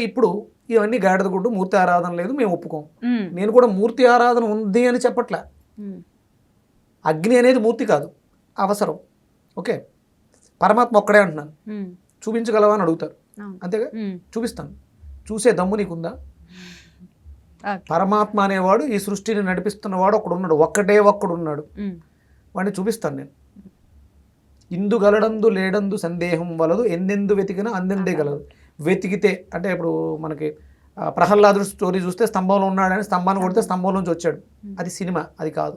ఇప్పుడు ఇవన్నీ గాడిద గుడ్డు, మూర్తి ఆరాధన లేదు, మేము ఒప్పుకోం. నేను కూడా మూర్తి ఆరాధన ఉంది అని చెప్పట్లే. అగ్ని అనేది మూర్తి కాదు, అవసరం. ఓకే, పరమాత్మ ఒక్కడే అంటున్నాను. చూపించగలవా అని అడుగుతారు, అంతేగా? చూపిస్తాను. చూసే దమ్ము నీకుందా? పరమాత్మ అనేవాడు ఈ సృష్టిని నడిపిస్తున్నవాడు ఒకడున్నాడు, ఒక్కడున్నాడు. వాడిని చూపిస్తాను నేను. ఇందు గలడందు లేడందు సందేహం వలదు, ఎందెందు వెతికినా అందెందే గలదు. వెతికితే అంటే ఇప్పుడు మనకి ప్రహ్లాదుడు స్టోరీ చూస్తే స్తంభంలో ఉన్నాడని స్తంభాన్ని కొడితే స్తంభం నుంచి వచ్చాడు, అది సినిమా, అది కాదు.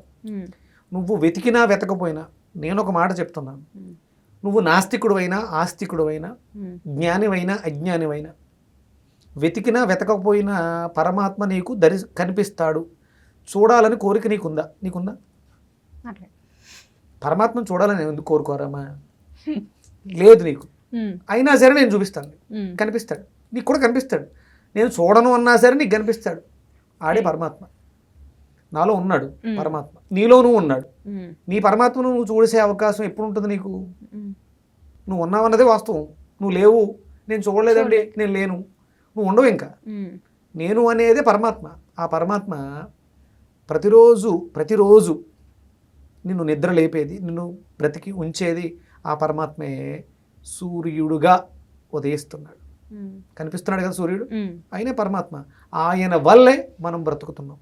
నువ్వు వెతికినా వెతకపోయినా నేను ఒక మాట చెప్తున్నాను, నువ్వు నాస్తికుడువైనా ఆస్తికుడువైనా జ్ఞానివైనా అజ్ఞానివైనా వెతికినా వెతకపోయినా పరమాత్మ నీకు కనిపిస్తాడు. చూడాలని కోరిక నీకుందా? పరమాత్మను చూడాలని ఎందుకు కోరుకోరామా? లేదు నీకు. అయినా సరే నేను చూపిస్తాను, కనిపిస్తాడు, నీకు కూడా కనిపిస్తాడు. నేను చూడను అన్నా సరే నీకు కనిపిస్తాడు. ఆడే పరమాత్మ. నాలో ఉన్నాడు పరమాత్మ, నీలోనూ ఉన్నాడు. నీ పరమాత్మను నువ్వు చూసే అవకాశం ఎప్పుడు ఉంటుంది నీకు? నువ్వు ఉన్నావన్నదే వాస్తవం. నువ్వు లేవు, నేను చూడలేదండి, నేను లేను, నువ్వు ఉండవు. ఇంకా నేను అనేదే పరమాత్మ. ఆ పరమాత్మ ప్రతిరోజు నిన్ను నిద్ర లేపేది, నిన్ను బ్రతికి ఉంచేది ఆ పరమాత్మే. సూర్యుడుగా ఉదయిస్తున్నాడు, కనిపిస్తున్నాడు కదా సూర్యుడు, ఆయనే పరమాత్మ. ఆయన వల్లే మనం బ్రతుకుతున్నాం.